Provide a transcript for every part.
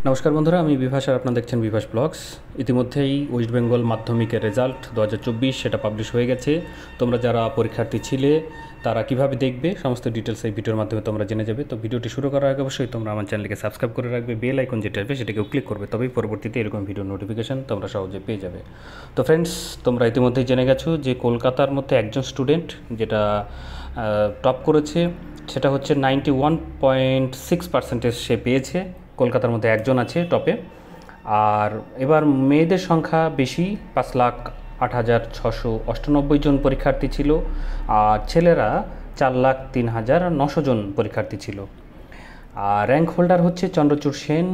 নমস্কার বন্ধুরা, আমি বিভাস আর আপনারা দেখছেন বিভাস ব্লগস। ইতিমধ্যেই ওয়েস্ট বেঙ্গল মাধ্যমিকের রেজাল্ট 2024 সেটা পাবলিশ হয়ে গেছে। তোমরা যারা পরীক্ষার্থী ছিলে তারা কিভাবে দেখবে সমস্ত ডিটেলস এই ভিডিওর মাধ্যমে তোমরা জেনে যাবে। তো ভিডিওটি শুরু করার আগে অবশ্যই তোমরা আমার চ্যানেলকে সাবস্ক্রাইব করে রাখবে, বেল আইকন যেটা আসবে সেটাকেও ক্লিক করবে, তবেই পরবর্তীতে এরকম ভিডিও নোটিফিকেশান তোমরা সহজে পেয়ে যাবে। তো ফ্রেন্ডস, তোমরা ইতিমধ্যেই জেনে গেছো যে কলকাতার মধ্যে একজন স্টুডেন্ট যেটা টপ করেছে সেটা হচ্ছে 91.6% সে পেয়েছে। কলকাতার মধ্যে একজন আছে টপে। আর এবার মেয়েদের সংখ্যা বেশি, 5,08,698 জন পরীক্ষার্থী ছিল, আর ছেলেরা 4,03,900 জন পরীক্ষার্থী ছিল। আর র্যাঙ্ক হোল্ডার হচ্ছে চন্দ্রচূড় সেন,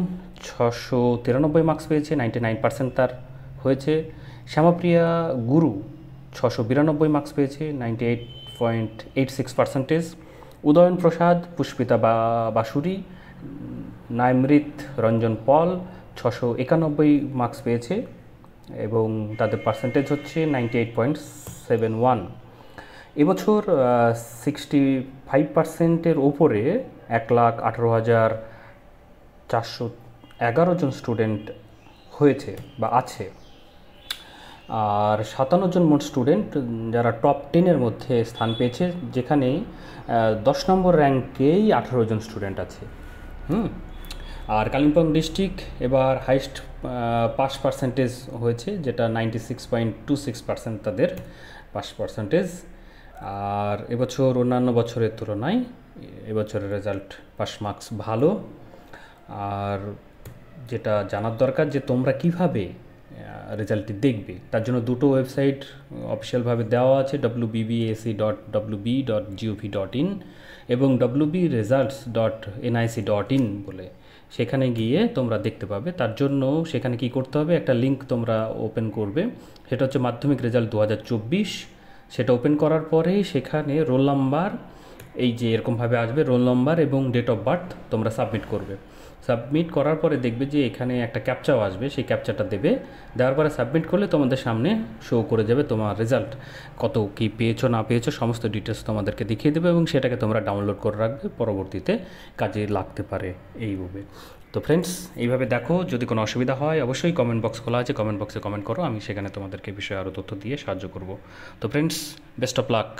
693 মার্কস পেয়েছে, 99% তার হয়েছে। শ্যামাপ্রিয়া গুরু 692 মার্কস পেয়েছে, 98.86%। উদয়ন প্রসাদ, পুষ্পিতা বাসুরি, নাইমৃত রঞ্জন পল 691 মার্কস পেয়েছে এবং তাদের পার্সেন্টেজ হচ্ছে 98.71। এবছর 65%-এর ওপরে 1,18,411 জন স্টুডেন্ট হয়েছে বা আছে। আর 57 জন মোট স্টুডেন্ট যারা টপ 10-এর মধ্যে স্থান পেয়েছে, যেখানে 10 নম্বর র্যাঙ্কেই 18 জন স্টুডেন্ট আছে। আর কালিম্পং ডিস্ট্রিক্ট এবার হাইস্ট পাস পার্সেন্টেজ হয়েছে, যেটা 96.26% তাদের পাস পার্সেন্টেজ। আর এবছর অন্যান্য বছরের তুলনায় এবছরের রেজাল্ট পাস মার্কস ভালো। আর যেটা জানার দরকার যে তোমরা কিভাবে রেজাল্টটি দেখবে, তার জন্য দুটো ওয়েবসাইট অফিসিয়ালভাবে দেওয়া আছে, wbbac.wb.gov.in এবং wbresults.nic.in বলে। সেখানে গিয়ে তোমরা দেখতে পাবে। তার জন্য সেখানে কি করতে হবে, একটা লিঙ্ক তোমরা ওপেন করবে, সেটা হচ্ছে মাধ্যমিক রেজাল্ট 2024। সেটা ওপেন করার পরেই সেখানে রোল নাম্বার, এই যে এরকমভাবে আসবে রোল নাম্বার এবং ডেট অফ বার্থ তোমরা সাবমিট করবে। সাবমিট করার পরে দেখবে যে এখানে একটা ক্যাপচাও আসবে, সেই ক্যাপচাটা দেবে। দেওয়ার পরে সাবমিট করলে তোমাদের সামনে শো করে যাবে তোমার রেজাল্ট, কত কি পেয়েছো না পেয়েছো সমস্ত ডিটেলস তোমাদেরকে দেখিয়ে দেবে এবং সেটাকে তোমরা ডাউনলোড করে রাখবে, পরবর্তীতে কাজে লাগতে পারে এইভাবে। তো ফ্রেন্ডস, এইভাবে দেখো। যদি কোনো অসুবিধা হয় অবশ্যই কমেন্ট বক্স খোলা আছে, কমেন্ট বক্সে কমেন্ট করো, আমি সেখানে তোমাদেরকে বিষয়ে আরও তথ্য দিয়ে সাহায্য করব। তো ফ্রেন্ডস, বেস্ট অফ লাক।